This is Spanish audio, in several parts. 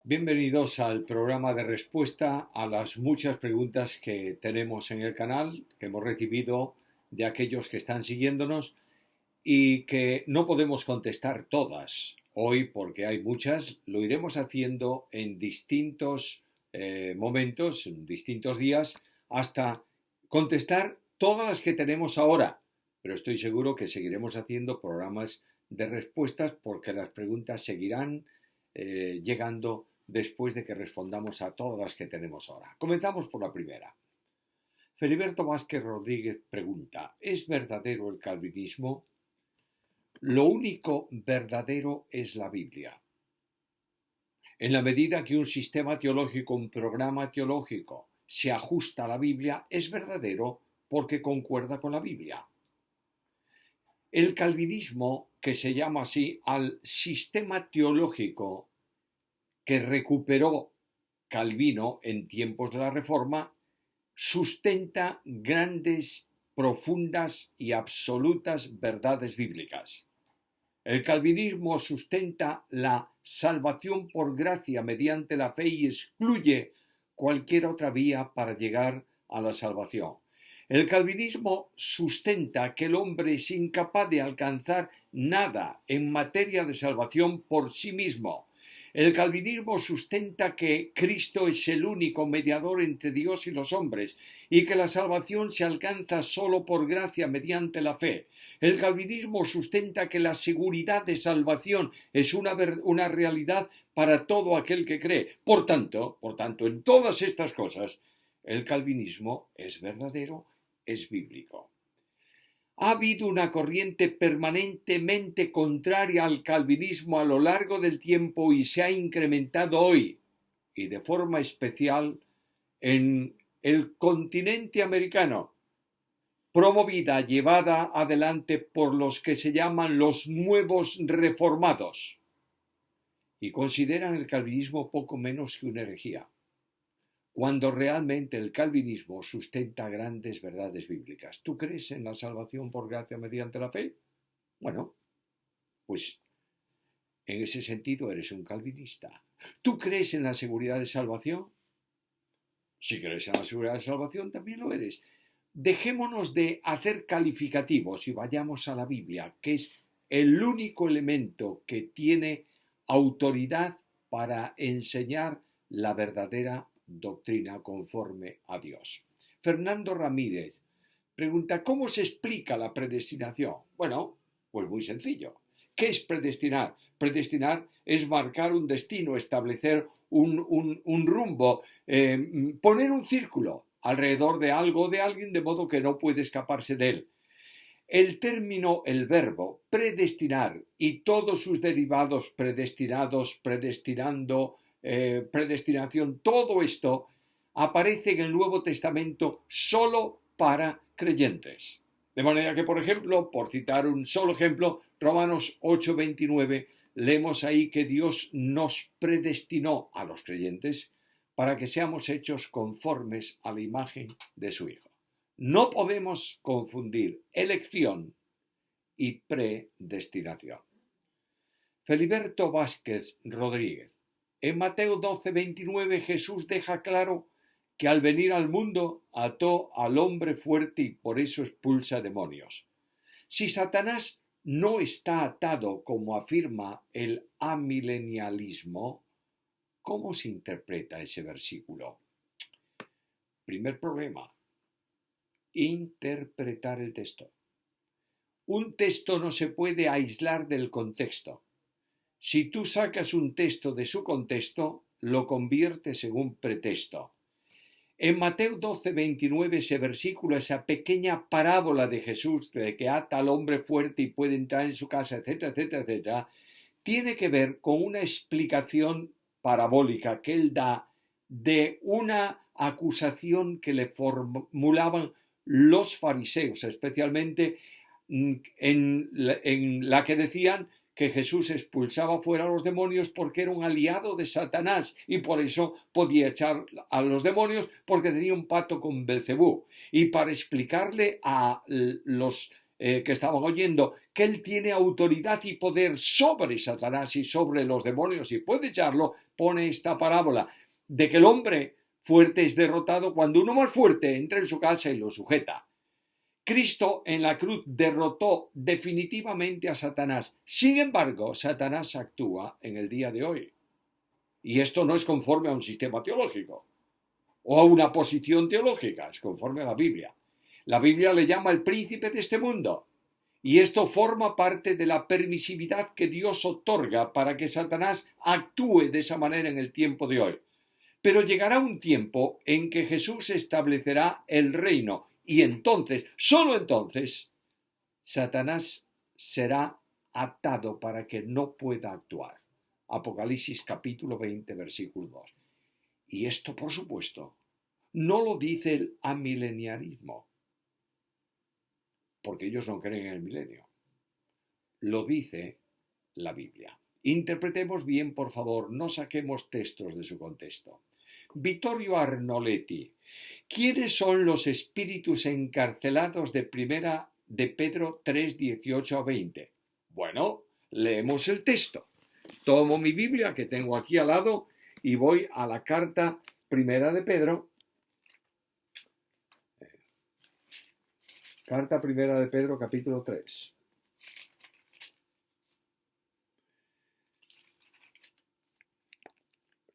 Bienvenidos al programa de respuesta a las muchas preguntas que tenemos en el canal, que hemos recibido de aquellos que están siguiéndonos y que no podemos contestar todas hoy porque hay muchas. Lo iremos haciendo en distintos momentos, en distintos días, hasta contestar todas las que tenemos ahora. Pero estoy seguro que seguiremos haciendo programas de respuestas porque las preguntas seguirán llegando después de que respondamos a todas las que tenemos ahora. Comenzamos por la primera. Feliberto Vázquez Rodríguez pregunta: ¿es verdadero el calvinismo? Lo único verdadero es la Biblia. En la medida que un sistema teológico, un programa teológico se ajusta a la Biblia, es verdadero porque concuerda con la Biblia. El calvinismo, que se llama así al sistema teológico que recuperó Calvino en tiempos de la Reforma, sustenta grandes, profundas y absolutas verdades bíblicas. El calvinismo sustenta la salvación por gracia mediante la fe y excluye cualquier otra vía para llegar a la salvación. El calvinismo sustenta que el hombre es incapaz de alcanzar nada en materia de salvación por sí mismo. El calvinismo sustenta que Cristo es el único mediador entre Dios y los hombres y que la salvación se alcanza solo por gracia mediante la fe. El calvinismo sustenta que la seguridad de salvación es una realidad para todo aquel que cree. Por tanto, en todas estas cosas, el calvinismo es verdadero, es bíblico. Ha habido una corriente permanentemente contraria al calvinismo a lo largo del tiempo y se ha incrementado hoy, y de forma especial en el continente americano, promovida, llevada adelante por los que se llaman los nuevos reformados, y consideran el calvinismo poco menos que una herejía, cuando realmente el calvinismo sustenta grandes verdades bíblicas. ¿Tú crees en la salvación por gracia mediante la fe? Bueno, pues en ese sentido eres un calvinista. ¿Tú crees en la seguridad de salvación? Si crees en la seguridad de salvación, también lo eres. Dejémonos de hacer calificativos y vayamos a la Biblia, que es el único elemento que tiene autoridad para enseñar la verdadera doctrina conforme a Dios. Fernando Ramírez pregunta: ¿cómo se explica la predestinación? Bueno, pues muy sencillo. ¿Qué es predestinar? Predestinar es marcar un destino, establecer un rumbo, poner un círculo alrededor de algo o de alguien de modo que no puede escaparse de él. El término, el verbo predestinar y todos sus derivados, predestinados, predestinando, predestinación, todo esto aparece en el Nuevo Testamento solo para creyentes. De manera que, por ejemplo, por citar un solo ejemplo, Romanos 8:29, leemos ahí que Dios nos predestinó a los creyentes para que seamos hechos conformes a la imagen de su Hijo. No podemos confundir elección y predestinación. Feliberto Vázquez Rodríguez. En Mateo 12:29 Jesús deja claro que al venir al mundo ató al hombre fuerte y por eso expulsa demonios. Si Satanás no está atado, como afirma el amilenialismo, ¿cómo se interpreta ese versículo? Primer problema: interpretar el texto. Un texto no se puede aislar del contexto. Si tú sacas un texto de su contexto, lo conviertes en un pretexto. En Mateo 12:29, ese versículo, esa pequeña parábola de Jesús de que ata al hombre fuerte y puede entrar en su casa, etcétera, etcétera, etcétera, tiene que ver con una explicación parabólica que él da de una acusación que le formulaban los fariseos, especialmente en la que decían que Jesús expulsaba fuera a los demonios porque era un aliado de Satanás y por eso podía echar a los demonios porque tenía un pacto con Belcebú. Y para explicarle a los que estaban oyendo, que él tiene autoridad y poder sobre Satanás y sobre los demonios y puede echarlo, pone esta parábola de que el hombre fuerte es derrotado cuando uno más fuerte entra en su casa y lo sujeta. Cristo en la cruz derrotó definitivamente a Satanás. Sin embargo, Satanás actúa en el día de hoy. Y esto no es conforme a un sistema teológico o a una posición teológica, es conforme a la Biblia. La Biblia le llama el príncipe de este mundo. Y esto forma parte de la permisividad que Dios otorga para que Satanás actúe de esa manera en el tiempo de hoy. Pero llegará un tiempo en que Jesús establecerá el reino y entonces, solo entonces, Satanás será atado para que no pueda actuar. Apocalipsis capítulo 20, versículo 2. Y esto, por supuesto, no lo dice el amileniarismo, porque ellos no creen en el milenio. Lo dice la Biblia. Interpretemos bien, por favor, no saquemos textos de su contexto. Vittorio Arnoletti. ¿Quiénes son los espíritus encarcelados de primera de Pedro 3, 18 a 20? Bueno, leemos el texto. Tomo mi Biblia que tengo aquí al lado y voy a la carta primera de Pedro. Carta primera de Pedro, capítulo 3.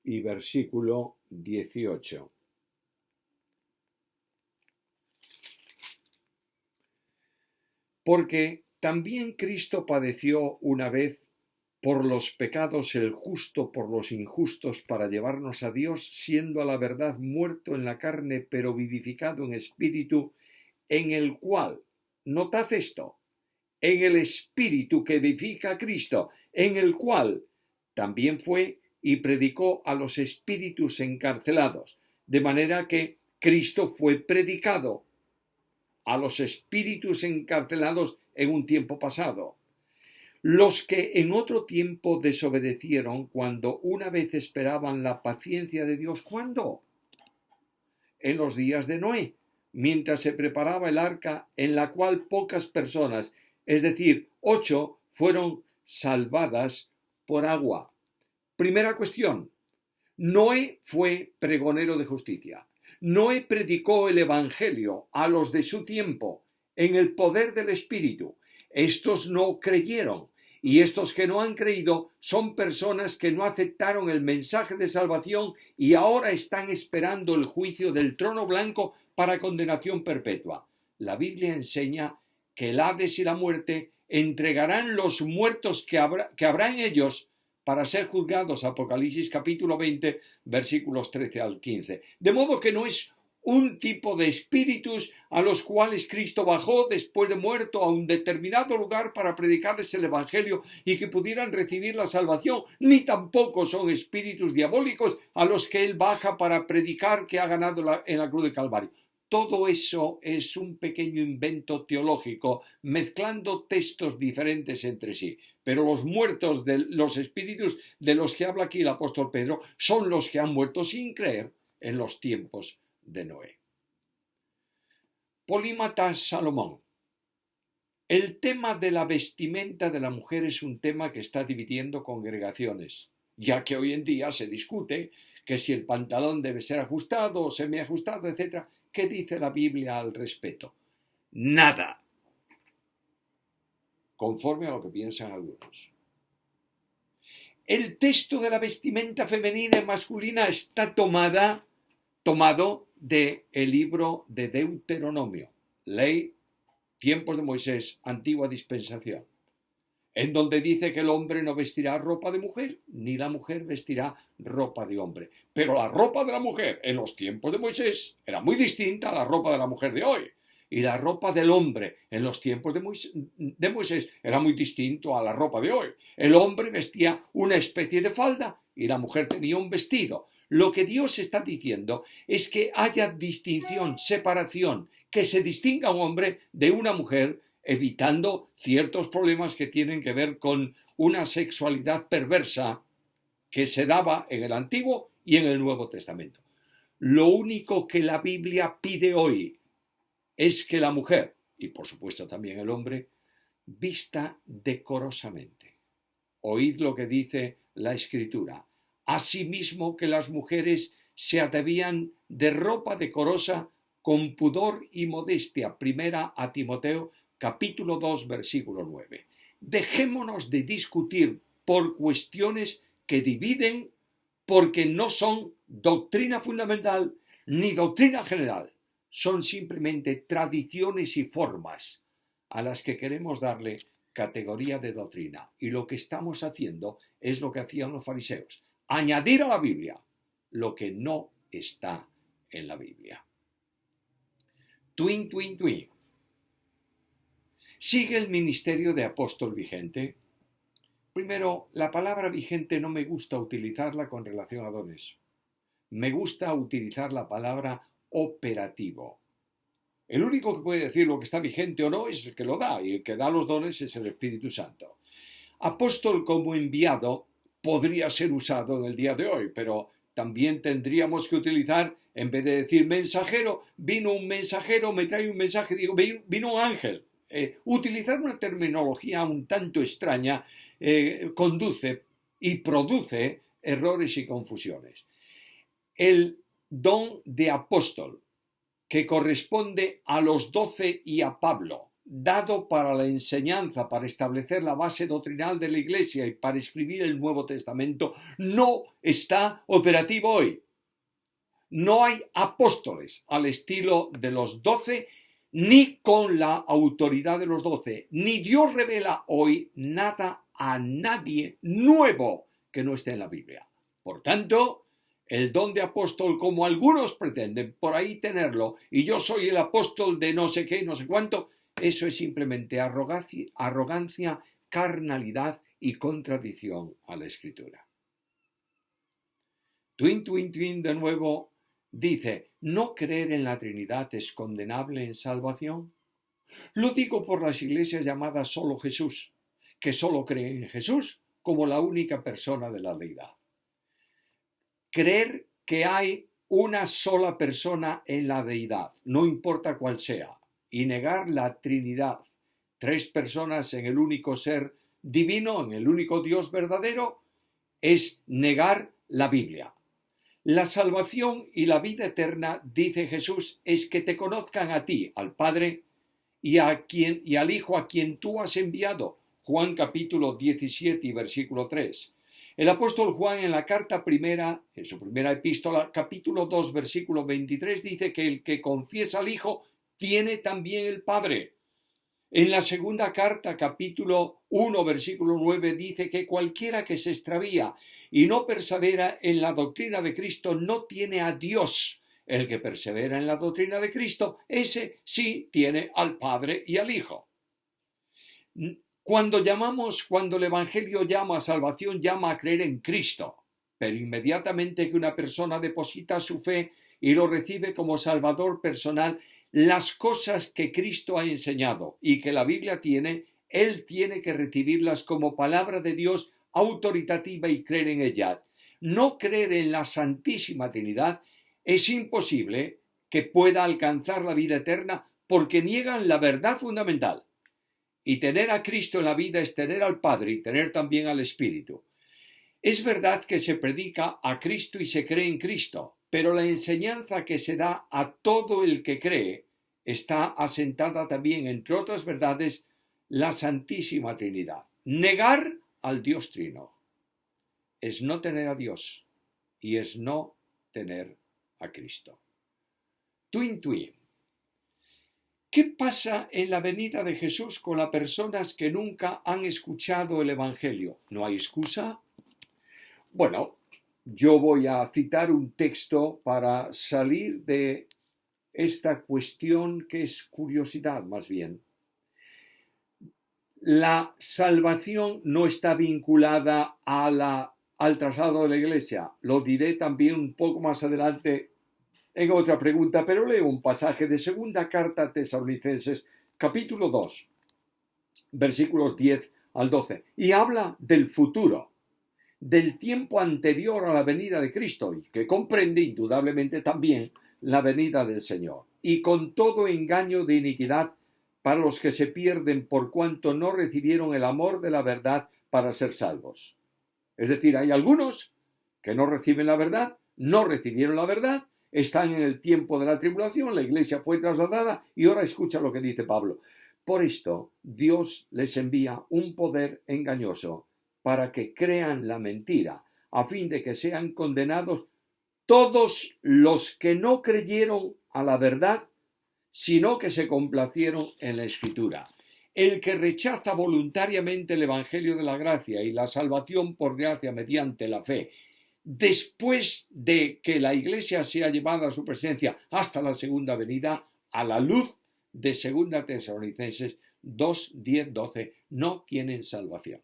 Y versículo 18. Porque también Cristo padeció una vez por los pecados, el justo por los injustos, para llevarnos a Dios, siendo a la verdad muerto en la carne, pero vivificado en espíritu, en el cual, notad esto, en el espíritu que vivifica a Cristo, en el cual también fue y predicó a los espíritus encarcelados, de manera que Cristo fue predicado a los espíritus encarcelados en un tiempo pasado, los que en otro tiempo desobedecieron cuando una vez esperaban la paciencia de Dios. ¿Cuándo? En los días de Noé, mientras se preparaba el arca, en la cual pocas personas, es decir, 8, fueron salvadas por agua. Primera cuestión, Noé fue pregonero de justicia. Noé predicó el Evangelio a los de su tiempo en el poder del Espíritu. Estos no creyeron, y estos que no han creído son personas que no aceptaron el mensaje de salvación y ahora están esperando el juicio del trono blanco para condenación perpetua. La Biblia enseña que el Hades y la muerte entregarán los muertos que habrá en ellos para ser juzgados. Apocalipsis capítulo 20, versículos 13 al 15. De modo que no es un tipo de espíritus a los cuales Cristo bajó después de muerto a un determinado lugar para predicarles el Evangelio y que pudieran recibir la salvación, ni tampoco son espíritus diabólicos a los que Él baja para predicar que ha ganado en la cruz de Calvario. Todo eso es un pequeño invento teológico, mezclando textos diferentes entre sí. Pero los muertos, los espíritus de los que habla aquí el apóstol Pedro, son los que han muerto sin creer en los tiempos de Noé. Polímata Salomón. El tema de la vestimenta de la mujer es un tema que está dividiendo congregaciones, ya que hoy en día se discute que si el pantalón debe ser ajustado o semiajustado, etc. ¿Qué dice la Biblia al respecto? Nada. Conforme a lo que piensan algunos. El texto de la vestimenta femenina y masculina está tomado del libro de Deuteronomio, ley, tiempos de Moisés, antigua dispensación, en donde dice que el hombre no vestirá ropa de mujer, ni la mujer vestirá ropa de hombre. Pero la ropa de la mujer en los tiempos de Moisés era muy distinta a la ropa de la mujer de hoy. Y la ropa del hombre en los tiempos de Moisés era muy distinto a la ropa de hoy. El hombre vestía una especie de falda y la mujer tenía un vestido. Lo que Dios está diciendo es que haya distinción, separación, que se distinga un hombre de una mujer, evitando ciertos problemas que tienen que ver con una sexualidad perversa que se daba en el Antiguo y en el Nuevo Testamento. Lo único que la Biblia pide hoy es que la mujer, y por supuesto también el hombre, vista decorosamente. Oíd lo que dice la Escritura. Asimismo que las mujeres se atavían de ropa decorosa con pudor y modestia. Primera a Timoteo, capítulo 2, versículo 9. Dejémonos de discutir por cuestiones que dividen, porque no son doctrina fundamental ni doctrina general. Son simplemente tradiciones y formas a las que queremos darle categoría de doctrina. Y lo que estamos haciendo es lo que hacían los fariseos: añadir a la Biblia lo que no está en la Biblia. Twin, twin, twin. ¿Sigue el ministerio de apóstol vigente? Primero, la palabra vigente no me gusta utilizarla con relación a dones. Me gusta utilizar la palabra operativo. El único que puede decir lo que está vigente o no es el que lo da, y el que da los dones es el Espíritu Santo. Apóstol como enviado podría ser usado en el día de hoy, pero también tendríamos que utilizar, en vez de decir mensajero, vino un mensajero, me trae un mensaje, digo, vino un ángel. Utilizar una terminología un tanto extraña conduce y produce errores y confusiones. El don de apóstol, que corresponde a los 12 y a Pablo, dado para la enseñanza, para establecer la base doctrinal de la Iglesia y para escribir el Nuevo Testamento, no está operativo hoy. No hay apóstoles al estilo de los 12, ni con la autoridad de los 12, ni Dios revela hoy nada a nadie nuevo que no esté en la Biblia. Por tanto, el don de apóstol, como algunos pretenden por ahí tenerlo, y yo soy el apóstol de no sé qué y no sé cuánto, eso es simplemente arrogancia, carnalidad y contradicción a la Escritura. Twin, twin, twin, de nuevo, dice, ¿no creer en la Trinidad es condenable en salvación? Lo digo por las iglesias llamadas solo Jesús, que solo creen en Jesús como la única persona de la deidad. Creer que hay una sola persona en la deidad, no importa cuál sea, y negar la Trinidad, 3 personas en el único ser divino, en el único Dios verdadero, es negar la Biblia. La salvación y la vida eterna, dice Jesús, es que te conozcan a ti, al Padre, y al Hijo a quien tú has enviado. Juan capítulo 17 y versículo 3. El apóstol Juan en la carta primera, en su primera epístola, capítulo 2, versículo 23, dice que el que confiesa al Hijo tiene también el Padre. En la segunda carta, capítulo 1, versículo 9, dice que cualquiera que se extravía y no persevera en la doctrina de Cristo no tiene a Dios. El que persevera en la doctrina de Cristo, ese sí tiene al Padre y al Hijo. Cuando el Evangelio llama a salvación, llama a creer en Cristo, pero inmediatamente que una persona deposita su fe y lo recibe como Salvador personal, las cosas que Cristo ha enseñado y que la Biblia tiene, él tiene que recibirlas como palabra de Dios autoritativa y creer en ella. No creer en la Santísima Trinidad es imposible que pueda alcanzar la vida eterna porque niegan la verdad fundamental. Y tener a Cristo en la vida es tener al Padre y tener también al Espíritu. Es verdad que se predica a Cristo y se cree en Cristo, pero la enseñanza que se da a todo el que cree está asentada también, entre otras verdades, la Santísima Trinidad. Negar al Dios Trino es no tener a Dios y es no tener a Cristo. Twin, twin. ¿Qué pasa en la venida de Jesús con las personas que nunca han escuchado el Evangelio? ¿No hay excusa? Bueno, yo voy a citar un texto para salir de esta cuestión que es curiosidad más bien. La salvación no está vinculada al traslado de la Iglesia. Lo diré también un poco más adelante en otra pregunta, pero leo un pasaje de segunda carta a Tesalonicenses, capítulo 2, versículos 10 al 12, y habla del futuro, del tiempo anterior a la venida de Cristo, y que comprende indudablemente también la venida del Señor. Y con todo engaño de iniquidad para los que se pierden por cuanto no recibieron el amor de la verdad para ser salvos. Es decir, hay algunos que no reciben la verdad, no recibieron la verdad, están en el tiempo de la tribulación, la iglesia fue trasladada y ahora escucha lo que dice Pablo. Por esto, Dios les envía un poder engañoso para que crean la mentira, a fin de que sean condenados todos los que no creyeron a la verdad, sino que se complacieron en la Escritura. El que rechaza voluntariamente el Evangelio de la gracia y la salvación por gracia mediante la fe, después de que la Iglesia sea llevada a su presencia hasta la segunda venida, a la luz de 2 Tesalonicenses 2, 10, 12, no tienen salvación.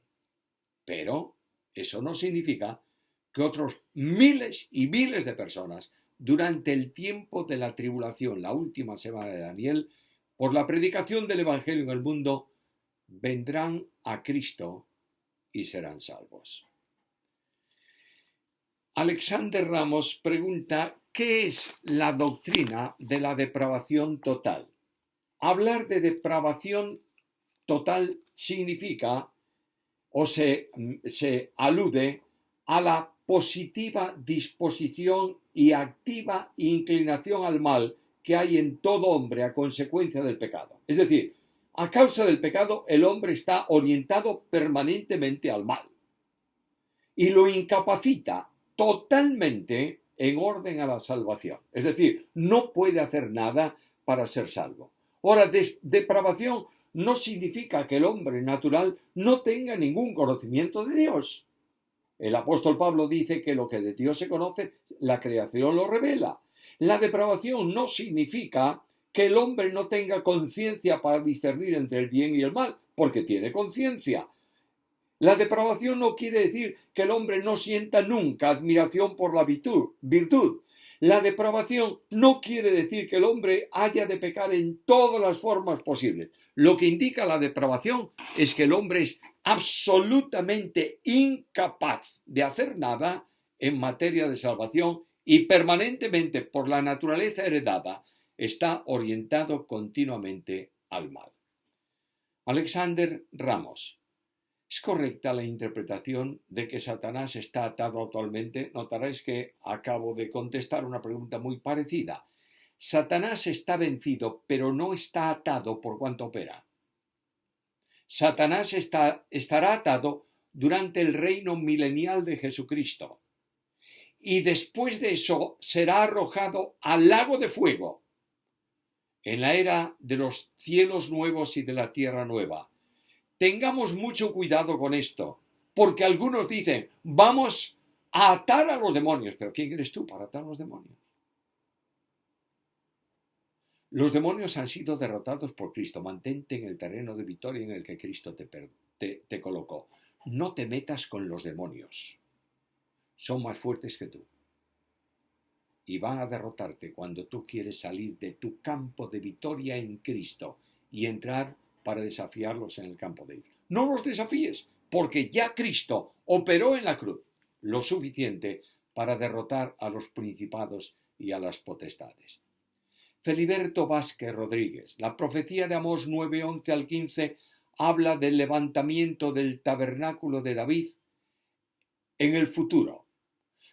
Pero eso no significa que otros miles y miles de personas durante el tiempo de la tribulación, la última semana de Daniel, por la predicación del Evangelio en el mundo, vendrán a Cristo y serán salvos. Alexander Ramos pregunta: ¿qué es la doctrina de la depravación total? Hablar de depravación total significa o se alude a la positiva disposición y activa inclinación al mal que hay en todo hombre a consecuencia del pecado. Es decir, a causa del pecado el hombre está orientado permanentemente al mal y lo incapacita totalmente en orden a la salvación. Es decir, no puede hacer nada para ser salvo. Ahora, depravación no significa que el hombre natural no tenga ningún conocimiento de Dios. El apóstol Pablo dice que lo que de Dios se conoce, la creación lo revela. La depravación no significa que el hombre no tenga conciencia para discernir entre el bien y el mal, porque tiene conciencia. La depravación no quiere decir que el hombre no sienta nunca admiración por la virtud. La depravación no quiere decir que el hombre haya de pecar en todas las formas posibles. Lo que indica la depravación es que el hombre es absolutamente incapaz de hacer nada en materia de salvación y permanentemente, por la naturaleza heredada, está orientado continuamente al mal. Alexander Ramos: ¿es correcta la interpretación de que Satanás está atado actualmente? Notaréis que acabo de contestar una pregunta muy parecida. Satanás está vencido, pero no está atado por cuanto opera. Satanás estará atado durante el reino milenial de Jesucristo y después de eso será arrojado al lago de fuego en la era de los cielos nuevos y de la tierra nueva. Tengamos mucho cuidado con esto, porque algunos dicen: vamos a atar a los demonios. ¿Pero quién eres tú para atar a los demonios? Los demonios han sido derrotados por Cristo. Mantente en el terreno de victoria en el que Cristo te colocó. No te metas con los demonios. Son más fuertes que tú. Y van a derrotarte cuando tú quieres salir de tu campo de victoria en Cristo y entrar para desafiarlos en el campo de ellos. No los desafíes, porque ya Cristo operó en la cruz lo suficiente para derrotar a los principados y a las potestades. Feliberto Vázquez Rodríguez: la profecía de Amós 9, 11 al 15 habla del levantamiento del tabernáculo de David en el futuro.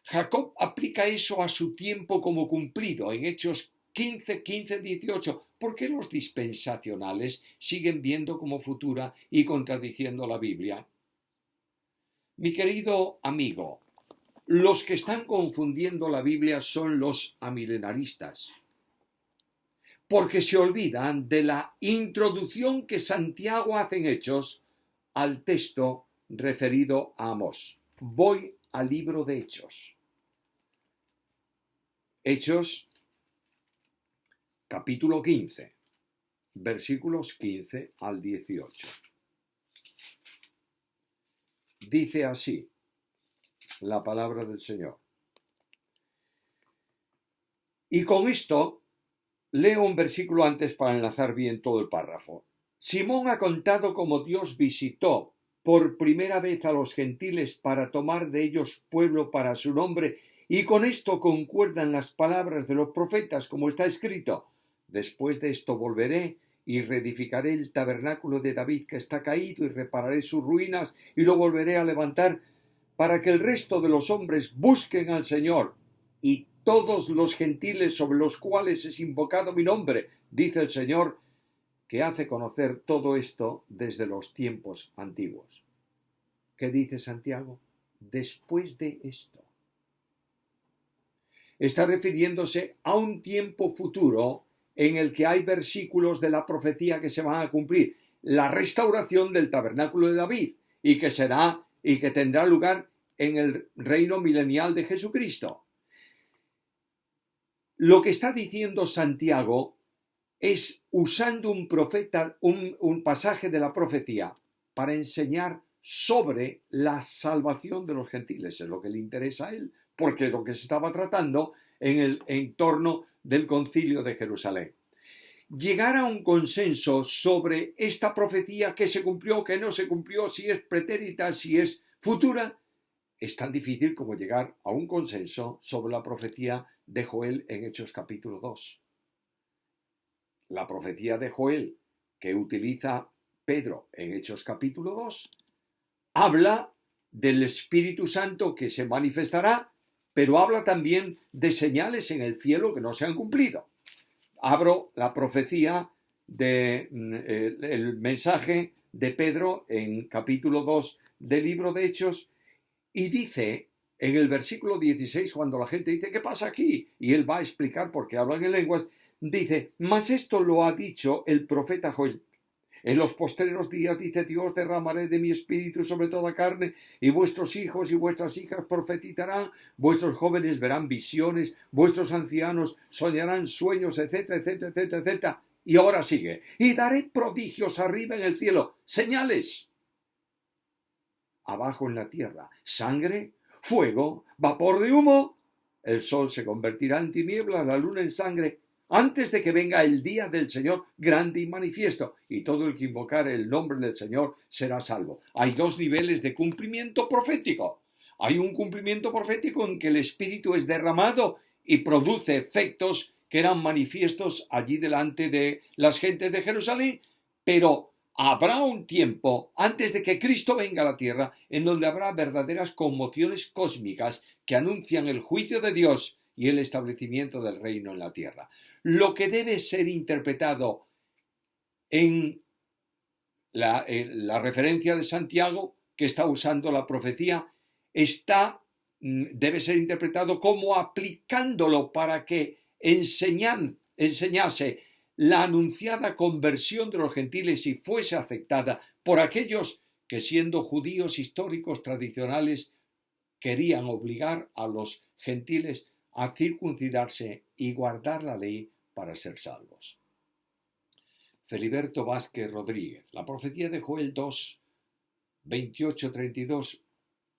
Jacob aplica eso a su tiempo como cumplido en Hechos 15, 15, 18. ¿Por qué los dispensacionales siguen viendo como futura y contradiciendo la Biblia? Mi querido amigo, los que están confundiendo la Biblia son los amilenaristas, porque se olvidan de la introducción que Santiago hace en Hechos al texto referido a Amós. Voy al libro de Hechos. Hechos, capítulo 15, versículos 15 al 18. Dice así la palabra del Señor. Y con esto leo un versículo antes para enlazar bien todo el párrafo. Simón ha contado cómo Dios visitó por primera vez a los gentiles para tomar de ellos pueblo para su nombre, y con esto concuerdan las palabras de los profetas, como está escrito: después de esto volveré y reedificaré el tabernáculo de David que está caído y repararé sus ruinas y lo volveré a levantar para que el resto de los hombres busquen al Señor y todos los gentiles sobre los cuales es invocado mi nombre, dice el Señor, que hace conocer todo esto desde los tiempos antiguos. ¿Qué dice Santiago? Después de esto. Está refiriéndose a un tiempo futuro en el que hay versículos de la profecía que se van a cumplir. La restauración del tabernáculo de David y que tendrá lugar en el reino milenial de Jesucristo. Lo que está diciendo Santiago es usando un pasaje de la profecía para enseñar sobre la salvación de los gentiles. Es lo que le interesa a él, porque es lo que se estaba tratando en el entorno del concilio de Jerusalén. Llegar a un consenso sobre esta profecía, que se cumplió, que no se cumplió, si es pretérita, si es futura, es tan difícil como llegar a un consenso sobre la profecía de Joel en Hechos capítulo 2. La profecía de Joel que utiliza Pedro en Hechos capítulo 2 habla del Espíritu Santo que se manifestará, pero habla también de señales en el cielo que no se han cumplido. Abro la profecía el mensaje de Pedro en capítulo 2 del libro de Hechos y dice en el versículo 16, cuando la gente dice ¿qué pasa aquí? Y él va a explicar por qué hablan en lenguas, dice, mas esto lo ha dicho el profeta Joel. En los postreros días, dice Dios, derramaré de mi espíritu sobre toda carne, y vuestros hijos y vuestras hijas profetizarán, vuestros jóvenes verán visiones, vuestros ancianos soñarán sueños, etcétera, etcétera, etcétera, etcétera. Y ahora sigue, y daré prodigios arriba en el cielo, señales, abajo en la tierra, sangre, fuego, vapor de humo. El sol se convertirá en tinieblas, la luna en sangre, antes de que venga el día del Señor grande y manifiesto, y todo el que invocare el nombre del Señor será salvo. Hay dos niveles de cumplimiento profético. Hay un cumplimiento profético en que el Espíritu es derramado y produce efectos que eran manifiestos allí delante de las gentes de Jerusalén, pero habrá un tiempo antes de que Cristo venga a la tierra en donde habrá verdaderas conmociones cósmicas que anuncian el juicio de Dios y el establecimiento del reino en la tierra. Lo que debe ser interpretado en la referencia de Santiago, que está usando la profecía, debe ser interpretado como aplicándolo para que enseñase la anunciada conversión de los gentiles y fuese aceptada por aquellos que, siendo judíos históricos tradicionales, querían obligar a los gentiles a circuncidarse y guardar la ley para ser salvos. Feliberto Vázquez Rodríguez. La profecía de Joel 2, 28-32,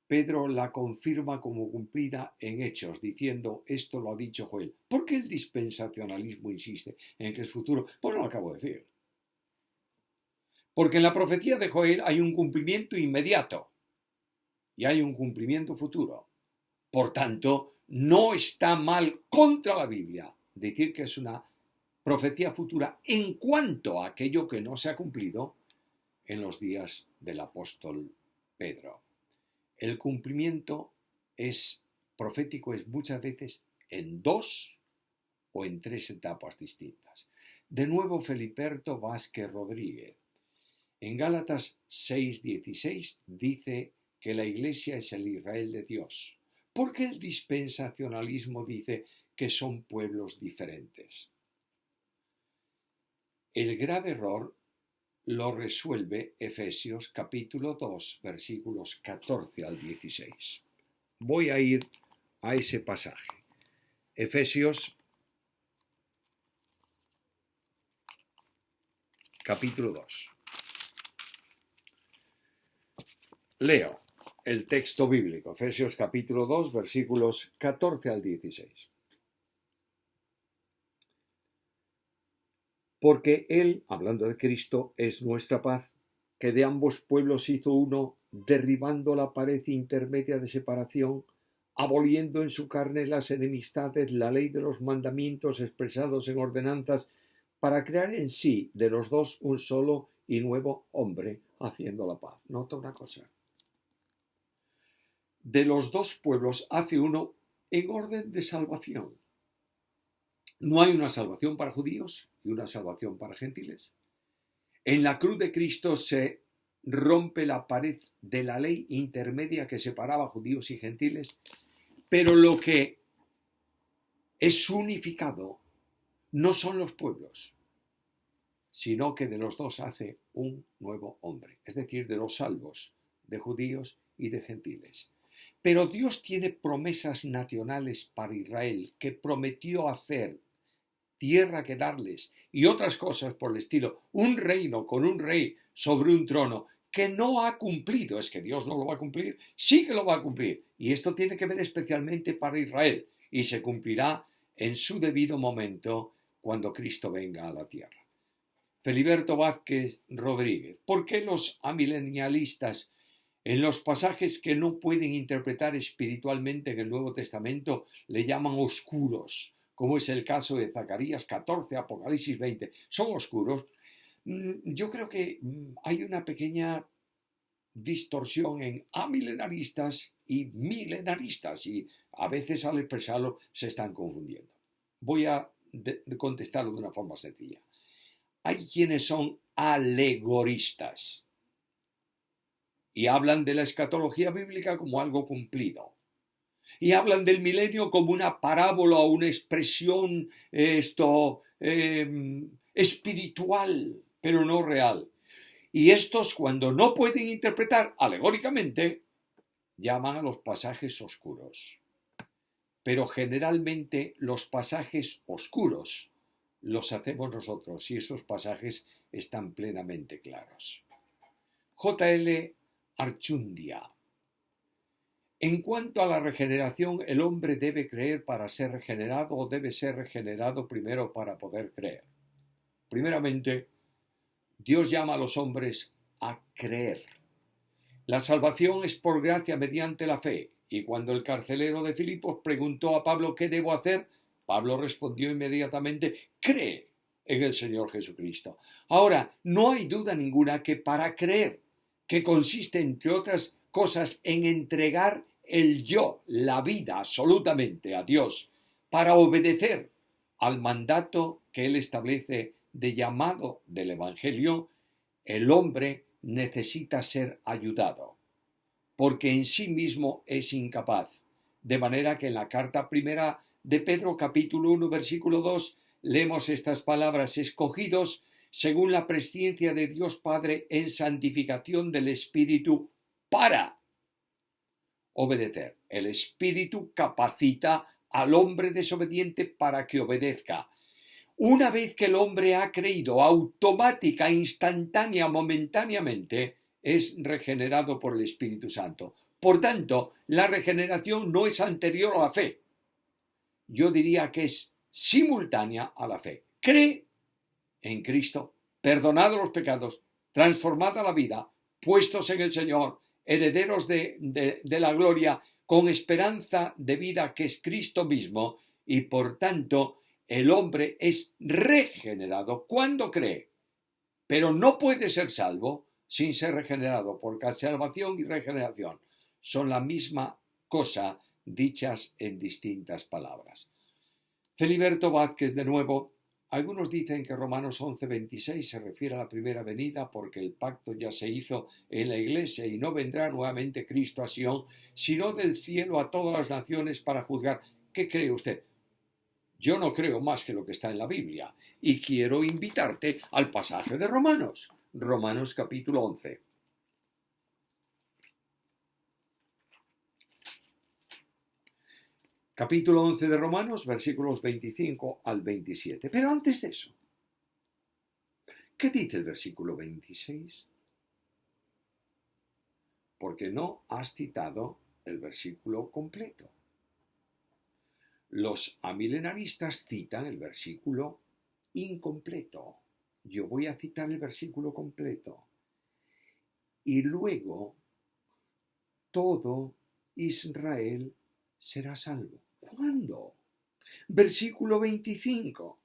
Pedro la confirma como cumplida en Hechos, diciendo, esto lo ha dicho Joel. ¿Por qué el dispensacionalismo insiste en que es futuro? Pues no lo acabo de decir. Porque en la profecía de Joel hay un cumplimiento inmediato y hay un cumplimiento futuro. Por tanto, no está mal contra la Biblia decir que es una profecía futura en cuanto a aquello que no se ha cumplido en los días del apóstol Pedro. El cumplimiento profético es muchas veces en 2 o en 3 etapas distintas. De nuevo, Feliberto Vázquez Rodríguez. En Gálatas 6:16 dice que la Iglesia es el Israel de Dios. ¿Por qué el dispensacionalismo dice que son pueblos diferentes? El grave error lo resuelve Efesios capítulo 2, versículos 14 al 16. Voy a ir a ese pasaje. Efesios capítulo 2. Leo el texto bíblico, Efesios capítulo 2, versículos 14 al 16. Porque Él, hablando de Cristo, es nuestra paz, que de ambos pueblos hizo uno, derribando la pared intermedia de separación, aboliendo en su carne las enemistades, la ley de los mandamientos expresados en ordenanzas, para crear en sí de los dos un solo y nuevo hombre, haciendo la paz. Nota una cosa. De los dos pueblos hace uno en orden de salvación. No hay una salvación para judíos y una salvación para gentiles. En la cruz de Cristo se rompe la pared de la ley intermedia que separaba judíos y gentiles, pero lo que es unificado no son los pueblos, sino que de los dos hace un nuevo hombre, es decir, de los salvos, de judíos y de gentiles. Pero Dios tiene promesas nacionales para Israel que prometió hacer, tierra que darles y otras cosas por el estilo, un reino con un rey sobre un trono que no ha cumplido. Es que Dios no lo va a cumplir, sí que lo va a cumplir. Y esto tiene que ver especialmente para Israel y se cumplirá en su debido momento cuando Cristo venga a la tierra. Feliberto Vázquez Rodríguez, ¿por qué los amilenialistas en los pasajes que no pueden interpretar espiritualmente en el Nuevo Testamento le llaman oscuros, como es el caso de Zacarías 14, Apocalipsis 20? ¿Son oscuros? Yo creo que hay una pequeña distorsión en amilenaristas y milenaristas y a veces al expresarlo se están confundiendo. Voy a contestarlo de una forma sencilla. Hay quienes son alegoristas y hablan de la escatología bíblica como algo cumplido. Y hablan del milenio como una parábola o una expresión espiritual, pero no real. Y estos, cuando no pueden interpretar alegóricamente, llaman a los pasajes oscuros. Pero generalmente los pasajes oscuros los hacemos nosotros y esos pasajes están plenamente claros. J.L. Archundia. En cuanto a la regeneración, ¿el hombre debe creer para ser regenerado o debe ser regenerado primero para poder creer? Primeramente, Dios llama a los hombres a creer. La salvación es por gracia mediante la fe, y cuando el carcelero de Filipos preguntó a Pablo ¿qué debo hacer?, Pablo respondió inmediatamente: cree en el Señor Jesucristo. Ahora, no hay duda ninguna que para creer, que consiste entre otras cosas en entregar el yo, la vida absolutamente a Dios, para obedecer al mandato que Él establece de llamado del Evangelio, el hombre necesita ser ayudado, porque en sí mismo es incapaz. De manera que en la carta primera de Pedro, capítulo 1, versículo 2, leemos estas palabras: escogidos según la presciencia de Dios Padre en santificación del Espíritu para obedecer. El Espíritu capacita al hombre desobediente para que obedezca. Una vez que el hombre ha creído, automática, instantánea, momentáneamente, es regenerado por el Espíritu Santo. Por tanto, la regeneración no es anterior a la fe. Yo diría que es simultánea a la fe. Cree en Cristo, perdonados los pecados, transformada la vida, puestos en el Señor, herederos de la gloria, con esperanza de vida que es Cristo mismo, y por tanto el hombre es regenerado cuando cree, pero no puede ser salvo sin ser regenerado, porque salvación y regeneración son la misma cosa dichas en distintas palabras. Feliberto Vázquez, de nuevo. Algunos dicen que Romanos 11:26 se refiere a la primera venida porque el pacto ya se hizo en la iglesia y no vendrá nuevamente Cristo a Sion, sino del cielo a todas las naciones para juzgar. ¿Qué cree usted? Yo no creo más que lo que está en la Biblia y quiero invitarte al pasaje de Romanos. Romanos capítulo 11. Capítulo 11 de Romanos, versículos 25 al 27. Pero antes de eso, ¿qué dice el versículo 26? Porque no has citado el versículo completo. Los amilenaristas citan el versículo incompleto. Yo voy a citar el versículo completo. Y luego todo Israel será salvo. ¿Cuándo? Versículo 25.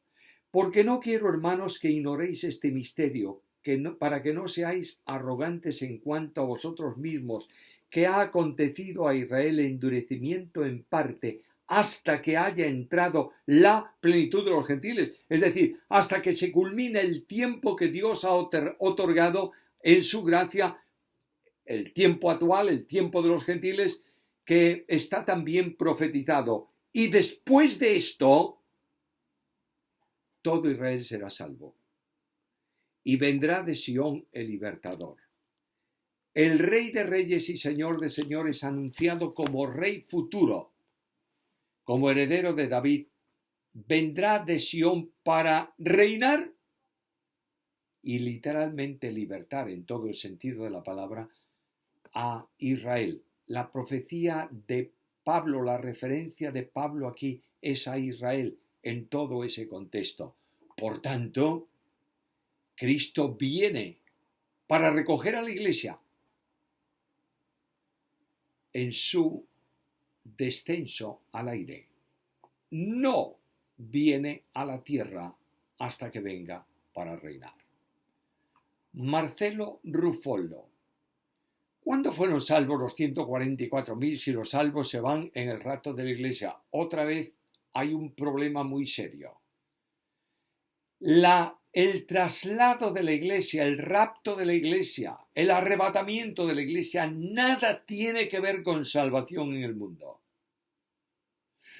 Porque no quiero, hermanos, que ignoréis este misterio, para que no seáis arrogantes en cuanto a vosotros mismos, que ha acontecido a Israel el endurecimiento en parte, hasta que haya entrado la plenitud de los gentiles, es decir, hasta que se culmine el tiempo que Dios ha otorgado en su gracia, el tiempo actual, el tiempo de los gentiles, que está también profetizado. Y después de esto, todo Israel será salvo. Y vendrá de Sión el libertador. El Rey de Reyes y Señor de Señores, anunciado como Rey futuro, como heredero de David, vendrá de Sión para reinar y literalmente libertar, en todo el sentido de la palabra, a Israel. La profecía de Pablo, la referencia de Pablo aquí es a Israel en todo ese contexto. Por tanto, Cristo viene para recoger a la Iglesia en su descenso al aire. No viene a la tierra hasta que venga para reinar. Marcelo Ruffolo. ¿Cuándo fueron salvos los 144.000 si los salvos se van en el rapto de la Iglesia? Otra vez hay un problema muy serio. El traslado de la Iglesia, el rapto de la Iglesia, el arrebatamiento de la Iglesia, nada tiene que ver con salvación en el mundo.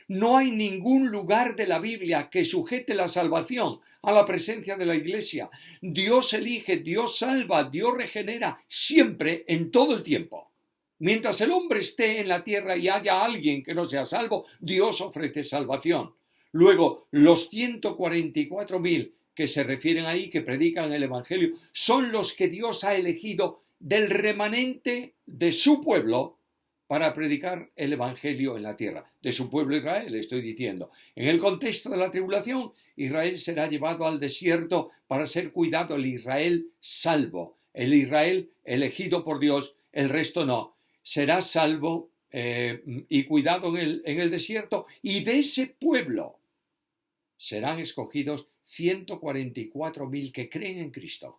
No hay ningún lugar de la Biblia que sujete la salvación a la presencia de la Iglesia. Dios elige, Dios salva, Dios regenera, siempre, en todo el tiempo. Mientras el hombre esté en la tierra y haya alguien que no sea salvo, Dios ofrece salvación. Luego, los 144.000 que se refieren ahí, que predican el Evangelio, son los que Dios ha elegido del remanente de su pueblo para predicar el Evangelio en la tierra. De su pueblo Israel, estoy diciendo. En el contexto de la tribulación, Israel será llevado al desierto para ser cuidado, el Israel salvo, el Israel elegido por Dios, el resto no. Será salvo y cuidado en el desierto, y de ese pueblo serán escogidos 144.000 que creen en Cristo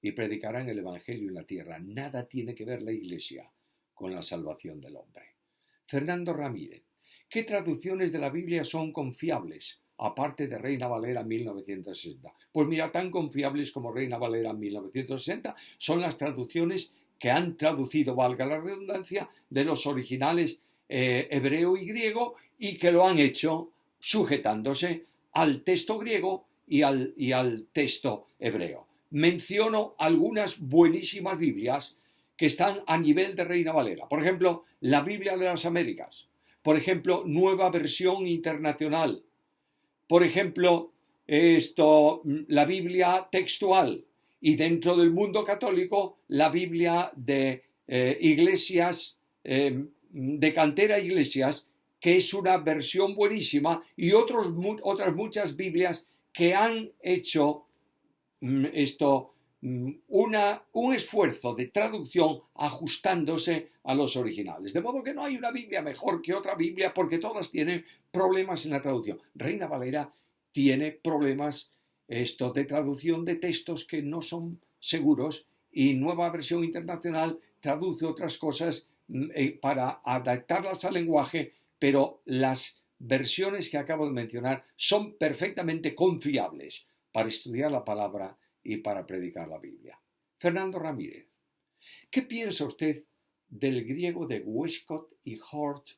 y predicarán el Evangelio en la tierra. Nada tiene que ver la Iglesia con la salvación del hombre. Fernando Ramírez. ¿Qué traducciones de la Biblia son confiables, aparte de Reina Valera 1960? Pues mira, tan confiables como Reina Valera 1960 son las traducciones que han traducido, valga la redundancia, de los originales hebreo y griego, y que lo han hecho sujetándose al texto griego y al texto hebreo. Menciono algunas buenísimas Biblias que están a nivel de Reina Valera. Por ejemplo, la Biblia de las Américas. Por ejemplo, Nueva Versión Internacional. Por ejemplo, la Biblia textual. Y dentro del mundo católico, la Biblia de iglesias, de cantera iglesias, que es una versión buenísima, y otras muchas Biblias que han hecho un esfuerzo de traducción ajustándose a los originales. De modo que no hay una Biblia mejor que otra Biblia, porque todas tienen problemas en la traducción. Reina Valera tiene problemas de traducción de textos que no son seguros, y Nueva Versión Internacional traduce otras cosas para adaptarlas al lenguaje, pero las versiones que acabo de mencionar son perfectamente confiables para estudiar la palabra y para predicar la Biblia. Fernando Ramírez. ¿Qué piensa usted del griego de Westcott y Hort,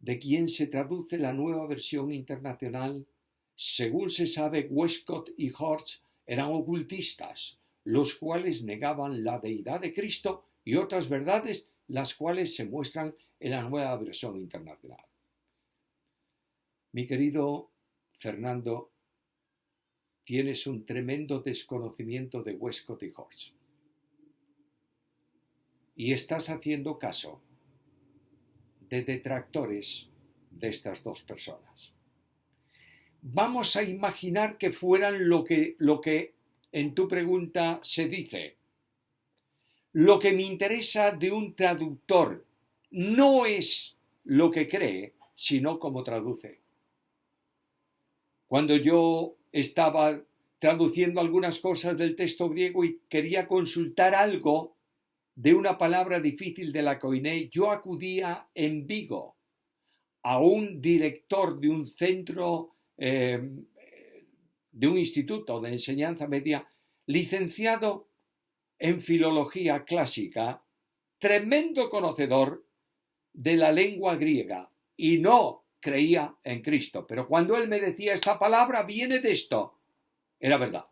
de quien se traduce la Nueva Versión Internacional? Según se sabe, Westcott y Hort eran ocultistas, los cuales negaban la deidad de Cristo y otras verdades, las cuales se muestran en la Nueva Versión Internacional. Mi querido Fernando, tienes un tremendo desconocimiento de Westcott y Hort. Y estás haciendo caso de detractores de estas dos personas. Vamos a imaginar que fueran lo que en tu pregunta se dice. Lo que me interesa de un traductor no es lo que cree, sino cómo traduce. Cuando yo estaba traduciendo algunas cosas del texto griego y quería consultar algo de una palabra difícil de la Koiné, yo acudía en Vigo a un director de un centro, de un instituto de enseñanza media, licenciado en filología clásica, tremendo conocedor de la lengua griega, y no creía en Cristo. Pero cuando él me decía esta palabra viene de esto, era verdad.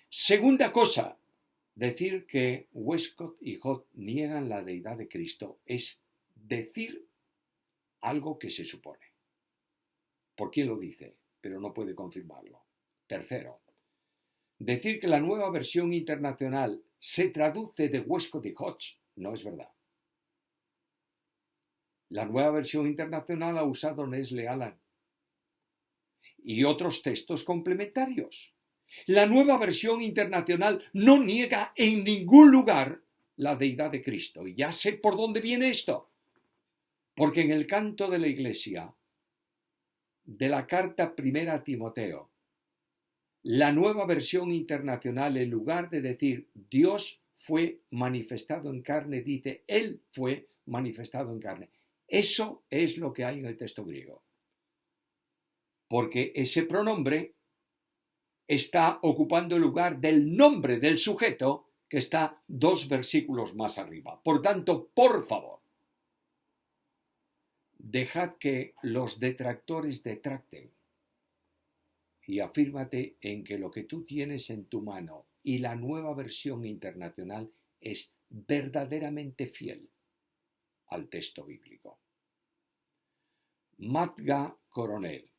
Segunda cosa, decir que Westcott y Hort niegan la deidad de Cristo es decir algo que se supone. ¿Por quién lo dice? Pero no puede confirmarlo. Tercero, decir que la nueva versión internacional se traduce de Westcott y Hodge no es verdad. La nueva versión internacional ha usado Nestle Aland y otros textos complementarios. La nueva versión internacional no niega en ningún lugar la deidad de Cristo. Y ya sé por dónde viene esto. Porque en el canto de la Iglesia, de la carta primera a Timoteo, la nueva versión internacional, en lugar de decir Dios fue manifestado en carne, dice Él fue manifestado en carne. Eso es lo que hay en el texto griego. Porque ese pronombre está ocupando el lugar del nombre del sujeto que está 2 versículos más arriba. Por tanto, por favor, dejad que los detractores detracten y afírmate en que lo que tú tienes en tu mano y la nueva versión internacional es verdaderamente fiel al texto bíblico. Matga Coronel.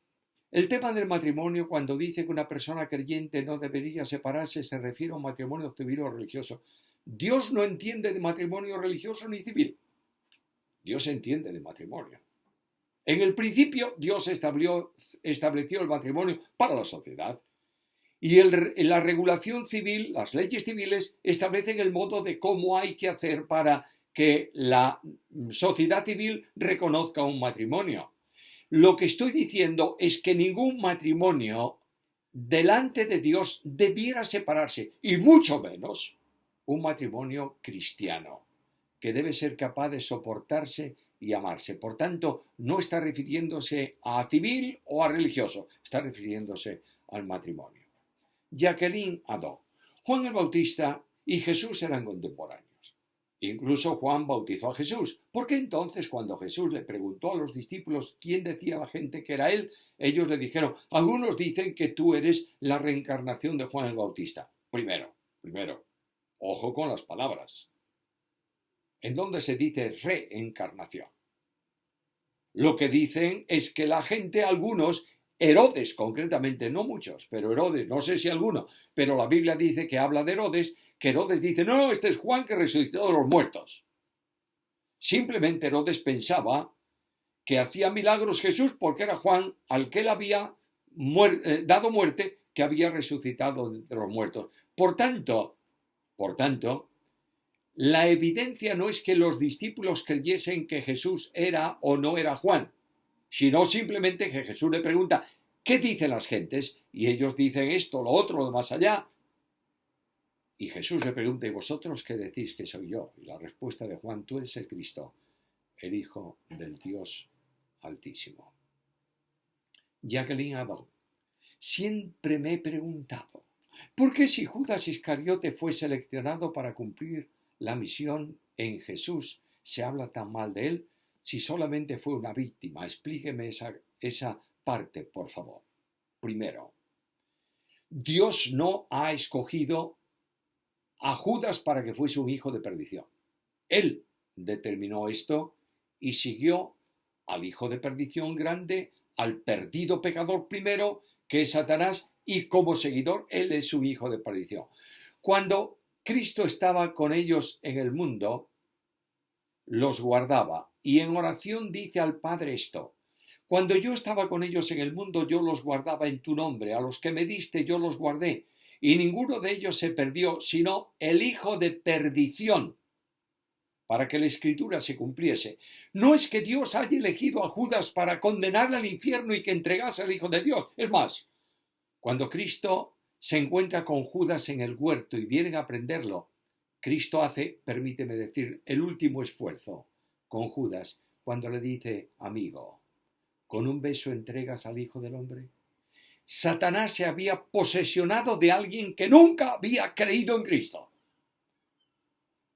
El tema del matrimonio, cuando dice que una persona creyente no debería separarse, se refiere a un matrimonio civil o religioso. Dios no entiende de matrimonio religioso ni civil. Dios entiende de matrimonio. En el principio, Dios estableció el matrimonio para la sociedad. Y la regulación civil, las leyes civiles, establecen el modo de cómo hay que hacer para que la sociedad civil reconozca un matrimonio. Lo que estoy diciendo es que ningún matrimonio delante de Dios debiera separarse, y mucho menos un matrimonio cristiano, que debe ser capaz de soportarse y amarse. Por tanto, no está refiriéndose a civil o a religioso, está refiriéndose al matrimonio. Jacqueline Adó. Juan el Bautista y Jesús eran contemporáneos. Incluso Juan bautizó a Jesús. ¿Por qué entonces cuando Jesús le preguntó a los discípulos quién decía la gente que era él, ellos le dijeron, algunos dicen que tú eres la reencarnación de Juan el Bautista? Primero, ojo con las palabras. ¿En dónde se dice reencarnación? Lo que dicen es que la gente, algunos, Herodes concretamente, no muchos, pero Herodes, no sé si alguno, pero la Biblia dice que habla de Herodes, que Herodes dice, no, este es Juan que resucitó de los muertos. Simplemente Herodes pensaba que hacía milagros Jesús porque era Juan al que él había dado muerte, que había resucitado de los muertos. Por tanto, la evidencia no es que los discípulos creyesen que Jesús era o no era Juan, sino simplemente que Jesús le pregunta, ¿qué dicen las gentes? Y ellos dicen esto, lo otro, lo de más allá. Y Jesús le pregunta, ¿y vosotros qué decís que soy yo? Y la respuesta de Juan, tú eres el Cristo, el Hijo del Dios Altísimo. Jacqueline Adó. Siempre me he preguntado, ¿por qué si Judas Iscariote fue seleccionado para cumplir la misión en Jesús, se habla tan mal de él? Si solamente fue una víctima, explíqueme esa parte, por favor. Primero, Dios no ha escogido a Judas para que fuese un hijo de perdición. Él determinó esto y siguió al hijo de perdición grande, al perdido pecador primero, que es Satanás, y como seguidor, él es un hijo de perdición. Cuando Cristo estaba con ellos en el mundo, los guardaba, y en oración dice al Padre esto, cuando yo estaba con ellos en el mundo, yo los guardaba en tu nombre, a los que me diste yo los guardé, y ninguno de ellos se perdió, sino el hijo de perdición, para que la Escritura se cumpliese. No es que Dios haya elegido a Judas para condenarle al infierno y que entregase al Hijo de Dios. Es más, Cuando Cristo se encuentra con Judas en el huerto y vienen a prenderlo, Cristo hace, permíteme decir, el último esfuerzo con Judas cuando le dice: amigo, ¿con un beso entregas al Hijo del Hombre? Satanás se había posesionado de alguien que nunca había creído en Cristo.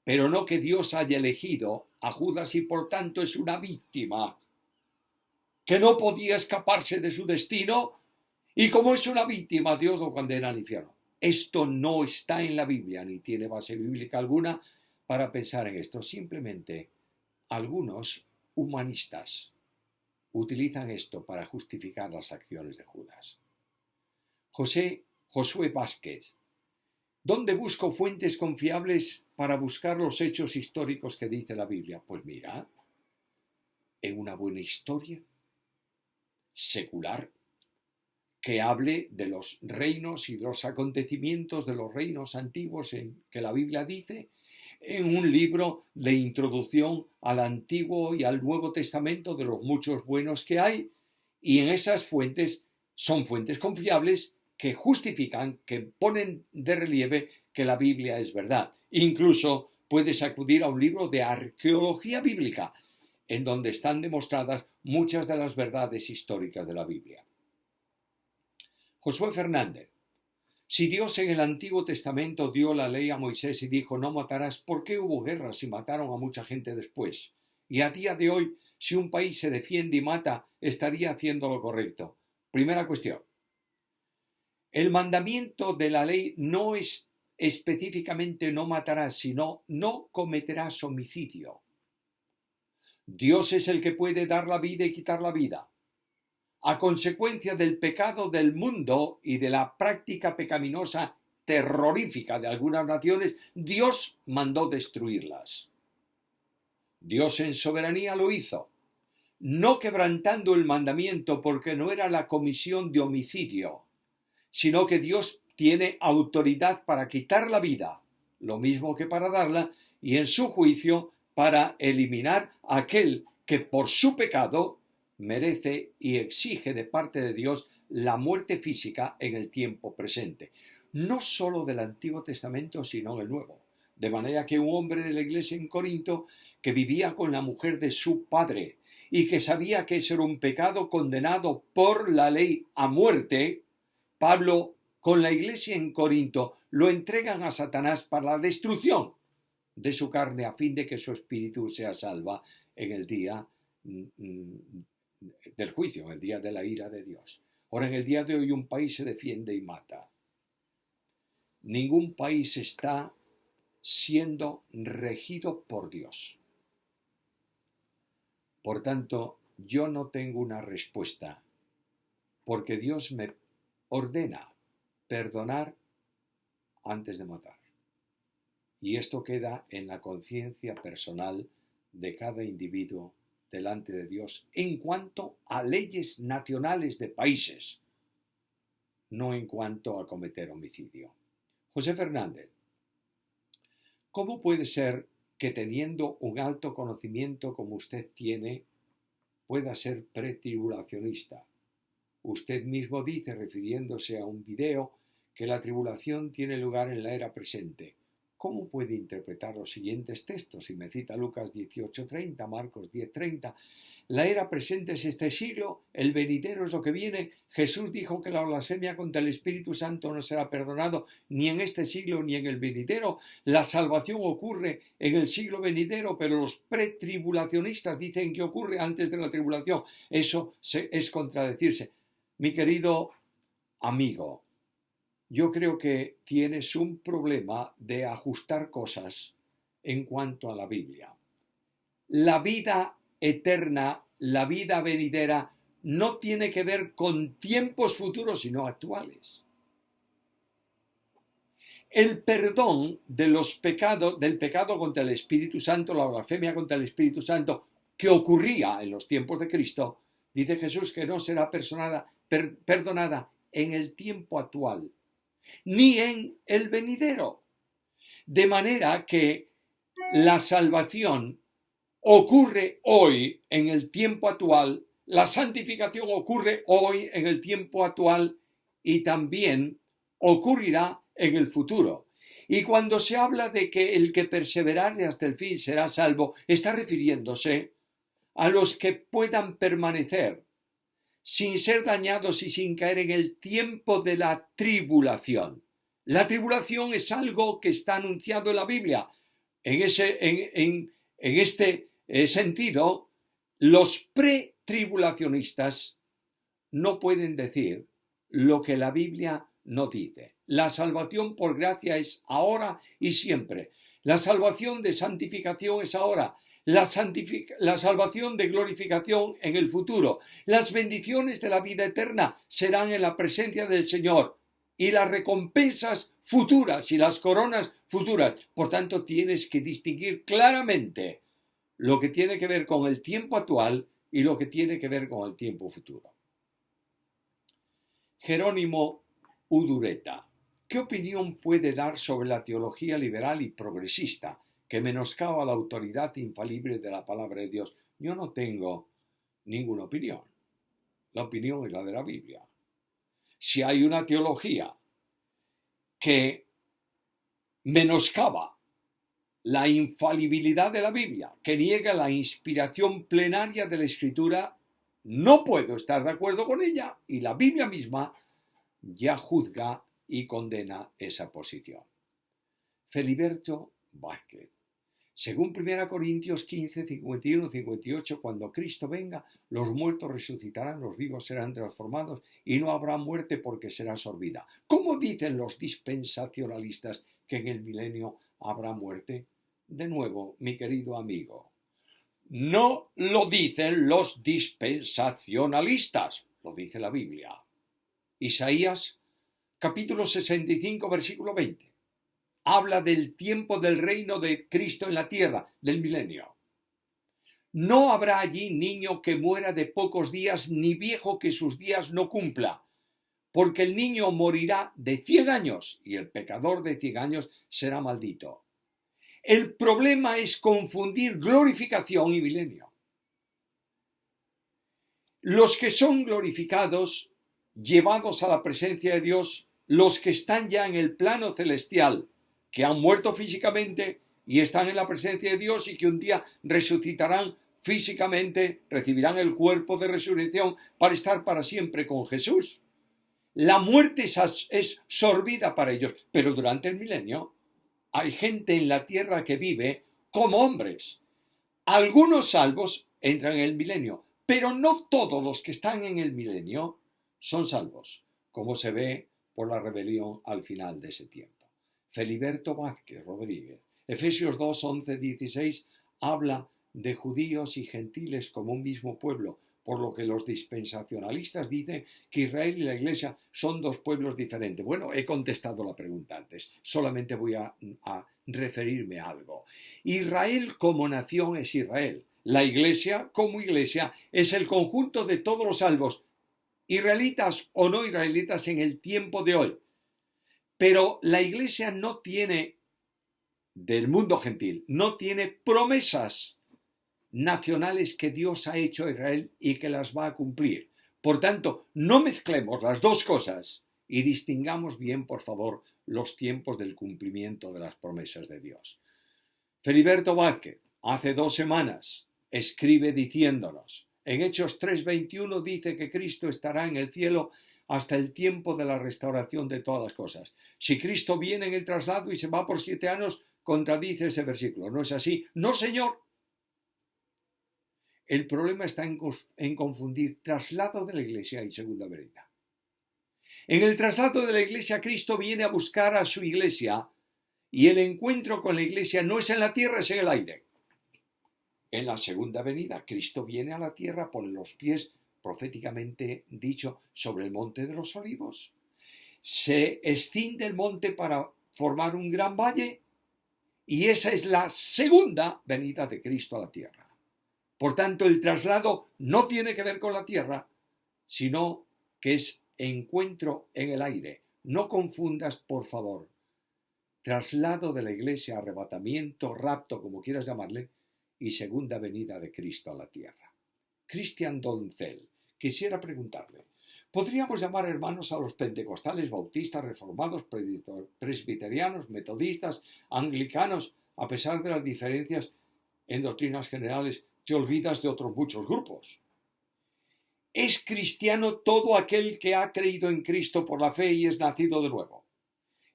Pero no que Dios haya elegido a Judas y por tanto es una víctima que no podía escaparse de su destino, y como es una víctima, Dios lo condena al infierno. Esto no está en la Biblia, ni tiene base bíblica alguna para pensar en esto. Simplemente algunos humanistas utilizan esto para justificar las acciones de Judas. Josué Vázquez: ¿dónde busco fuentes confiables para buscar los hechos históricos que dice la Biblia? Pues mira, en una buena historia secular que hable de los reinos y de los acontecimientos de los reinos antiguos en que la Biblia dice, en un libro de introducción al Antiguo y al Nuevo Testamento de los muchos buenos que hay, y en esas fuentes son fuentes confiables que justifican, que ponen de relieve que la Biblia es verdad. Incluso puedes acudir a un libro de arqueología bíblica, en donde están demostradas muchas de las verdades históricas de la Biblia. Josué Fernández: si Dios en el Antiguo Testamento dio la ley a Moisés y dijo no matarás, ¿por qué hubo guerras y mataron a mucha gente después? Y a día de hoy, si un país se defiende y mata, estaría haciendo lo correcto. Primera cuestión. El mandamiento de la ley no es específicamente no matarás, sino no cometerás homicidio. Dios es el que puede dar la vida y quitar la vida. A consecuencia del pecado del mundo y de la práctica pecaminosa terrorífica de algunas naciones, Dios mandó destruirlas. Dios en soberanía lo hizo, no quebrantando el mandamiento porque no era la comisión de homicidio, sino que Dios tiene autoridad para quitar la vida, lo mismo que para darla, y en su juicio para eliminar a aquel que por su pecado merece y exige de parte de Dios la muerte física en el tiempo presente, no solo del Antiguo Testamento, sino en el Nuevo. De manera que un hombre de la iglesia en Corinto que vivía con la mujer de su padre y que sabía que eso era un pecado condenado por la ley a muerte, Pablo con la iglesia en Corinto lo entregan a Satanás para la destrucción de su carne a fin de que su espíritu sea salva en el día del juicio, en el día de la ira de Dios. Ahora, en el día de hoy un país se defiende y mata. Ningún país está siendo regido por Dios. Por tanto, yo no tengo una respuesta, porque Dios me ordena perdonar antes de matar. Y esto queda en la conciencia personal de cada individuo delante de Dios en cuanto a leyes nacionales de países, no en cuanto a cometer homicidio. José Fernández: ¿cómo puede ser que teniendo un alto conocimiento como usted tiene, pueda ser pretribulacionista? Usted mismo dice, refiriéndose a un video, que la tribulación tiene lugar en la era presente. ¿Cómo puede interpretar los siguientes textos? Y me cita Lucas 18:30, Marcos 10:30. La era presente es este siglo, el venidero es lo que viene. Jesús dijo que la blasfemia contra el Espíritu Santo no será perdonado ni en este siglo ni en el venidero. La salvación ocurre en el siglo venidero, pero los pretribulacionistas dicen que ocurre antes de la tribulación. Eso es contradecirse. Mi querido amigo, yo creo que tienes un problema de ajustar cosas en cuanto a la Biblia. La vida eterna, la vida venidera, no tiene que ver con tiempos futuros, sino actuales. El perdón de los pecados, del pecado contra el Espíritu Santo, la blasfemia contra el Espíritu Santo, que ocurría en los tiempos de Cristo, dice Jesús que no será perdonada en el tiempo actual, ni en el venidero. De manera que la salvación ocurre hoy en el tiempo actual, la santificación ocurre hoy en el tiempo actual y también ocurrirá en el futuro. Y cuando se habla de que el que perseverare hasta el fin será salvo, está refiriéndose a los que puedan permanecer sin ser dañados y sin caer en el tiempo de la tribulación. La tribulación es algo que está anunciado en la Biblia. En este sentido, los pretribulacionistas no pueden decir lo que la Biblia no dice. La salvación por gracia es ahora y siempre. La salvación de santificación es ahora. La salvación de glorificación en el futuro. Las bendiciones de la vida eterna serán en la presencia del Señor. Y las recompensas futuras y las coronas futuras. Por tanto, tienes que distinguir claramente lo que tiene que ver con el tiempo actual y lo que tiene que ver con el tiempo futuro. Jerónimo Udureta. ¿Qué opinión puede dar sobre la teología liberal y progresista que menoscaba la autoridad infalible de la palabra de Dios? Yo no tengo ninguna opinión. La opinión es la de la Biblia. Si hay una teología que menoscaba la infalibilidad de la Biblia, que niega la inspiración plenaria de la Escritura, no puedo estar de acuerdo con ella, y la Biblia misma ya juzga y condena esa posición. Feliberto Vázquez. Según 1 Corintios 15, 51, 58, cuando Cristo venga, los muertos resucitarán, los vivos serán transformados y no habrá muerte porque será sorbida. ¿Cómo dicen los dispensacionalistas que en el milenio habrá muerte? De nuevo, mi querido amigo, no lo dicen los dispensacionalistas, lo dice la Biblia. Isaías, capítulo 65, versículo 20. Habla del tiempo del reino de Cristo en la tierra, del milenio. No habrá allí niño que muera de pocos días, ni viejo que sus días no cumpla, porque el niño morirá de 100 años y el pecador de 100 años será maldito. El problema es confundir glorificación y milenio. Los que son glorificados, llevados a la presencia de Dios, los que están ya en el plano celestial, que han muerto físicamente y están en la presencia de Dios y que un día resucitarán físicamente, recibirán el cuerpo de resurrección para estar para siempre con Jesús. La muerte es sorbida para ellos, pero durante el milenio hay gente en la tierra que vive como hombres. Algunos salvos entran en el milenio, pero no todos los que están en el milenio son salvos, como se ve por la rebelión al final de ese tiempo. Feliberto Vázquez Rodríguez. Efesios 2, 11, 16 habla de judíos y gentiles como un mismo pueblo, por lo que los dispensacionalistas dicen que Israel y la Iglesia son dos pueblos diferentes. Bueno, he contestado la pregunta antes, solamente voy a referirme a algo. Israel como nación es Israel. La Iglesia como Iglesia es el conjunto de todos los salvos, israelitas o no israelitas en el tiempo de hoy. Pero la Iglesia no tiene, del mundo gentil, no tiene promesas nacionales que Dios ha hecho a Israel y que las va a cumplir. Por tanto, no mezclemos las dos cosas y distingamos bien, por favor, los tiempos del cumplimiento de las promesas de Dios. Feliberto Vázquez, hace 2 semanas, escribe diciéndonos, en Hechos 3:21 dice que Cristo estará en el cielo hasta el tiempo de la restauración de todas las cosas. Si Cristo viene en el traslado y se va por 7 años, contradice ese versículo. ¿No es así? No, Señor. El problema está en confundir traslado de la Iglesia y segunda venida. En el traslado de la Iglesia, Cristo viene a buscar a su Iglesia y el encuentro con la Iglesia no es en la tierra, es en el aire. En la segunda venida, Cristo viene a la tierra, pone los pies, proféticamente dicho, sobre el monte de los olivos. Se extiende el monte para formar un gran valle y esa es la segunda venida de Cristo a la tierra. Por tanto, el traslado no tiene que ver con la tierra, sino que es encuentro en el aire. No confundas, por favor, traslado de la Iglesia, arrebatamiento, rapto, como quieras llamarle, y segunda venida de Cristo a la tierra. Cristian Doncel, quisiera preguntarle, Podríamos llamar hermanos a los pentecostales, bautistas, reformados, presbiterianos, metodistas, anglicanos. A pesar de las diferencias en doctrinas generales, te olvidas de otros muchos grupos. Es cristiano todo aquel que ha creído en Cristo por la fe y es nacido de nuevo.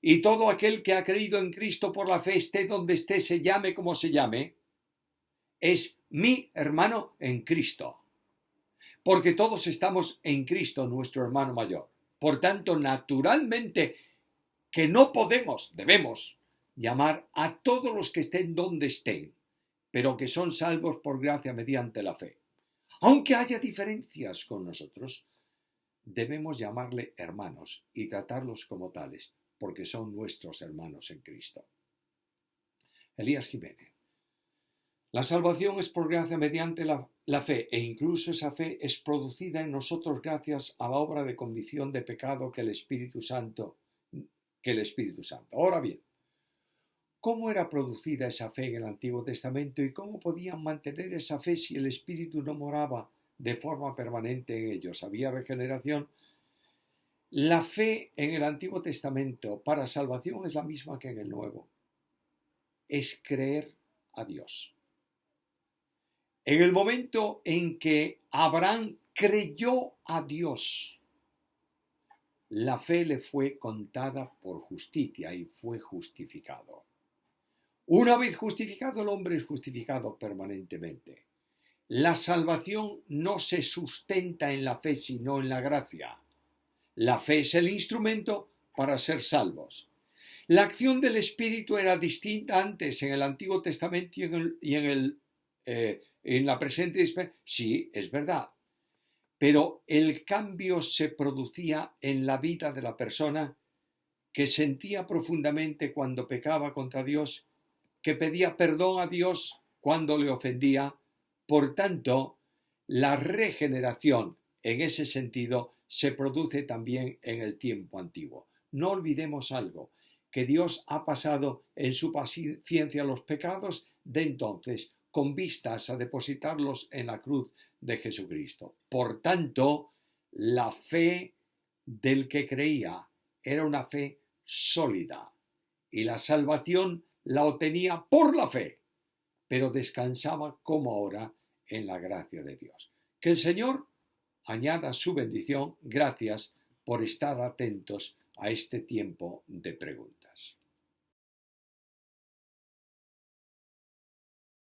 Y todo aquel que ha creído en Cristo por la fe, esté donde esté, se llame como se llame, es mi hermano en Cristo. Porque todos estamos en Cristo, nuestro hermano mayor. Por tanto, naturalmente, que no podemos, debemos llamar a todos los que estén donde estén, pero que son salvos por gracia mediante la fe. Aunque haya diferencias con nosotros, debemos llamarle hermanos y tratarlos como tales, porque son nuestros hermanos en Cristo. Elías Jiménez. La salvación es por gracia mediante la fe, e incluso esa fe es producida en nosotros gracias a la obra de convicción de pecado que el Espíritu Santo. Ahora bien, ¿cómo era producida esa fe en el Antiguo Testamento y cómo podían mantener esa fe si el Espíritu no moraba de forma permanente en ellos? ¿Había regeneración? La fe en el Antiguo Testamento para salvación es la misma que en el Nuevo. Es creer a Dios. En el momento en que Abraham creyó a Dios, la fe le fue contada por justicia y fue justificado. Una vez justificado, el hombre es justificado permanentemente. La salvación no se sustenta en la fe, sino en la gracia. La fe es el instrumento para ser salvos. La acción del Espíritu era distinta antes en el Antiguo Testamento y en la presente dispensación. Sí, es verdad. Pero el cambio se producía en la vida de la persona que sentía profundamente cuando pecaba contra Dios, que pedía perdón a Dios cuando le ofendía. Por tanto, la regeneración en ese sentido se produce también en el tiempo antiguo. No olvidemos algo, que Dios ha pasado en su paciencia los pecados de entonces con vistas a depositarlos en la cruz de Jesucristo. Por tanto, la fe del que creía era una fe sólida y la salvación la obtenía por la fe, pero descansaba como ahora en la gracia de Dios. Que el Señor añada su bendición. Gracias por estar atentos a este tiempo de preguntas.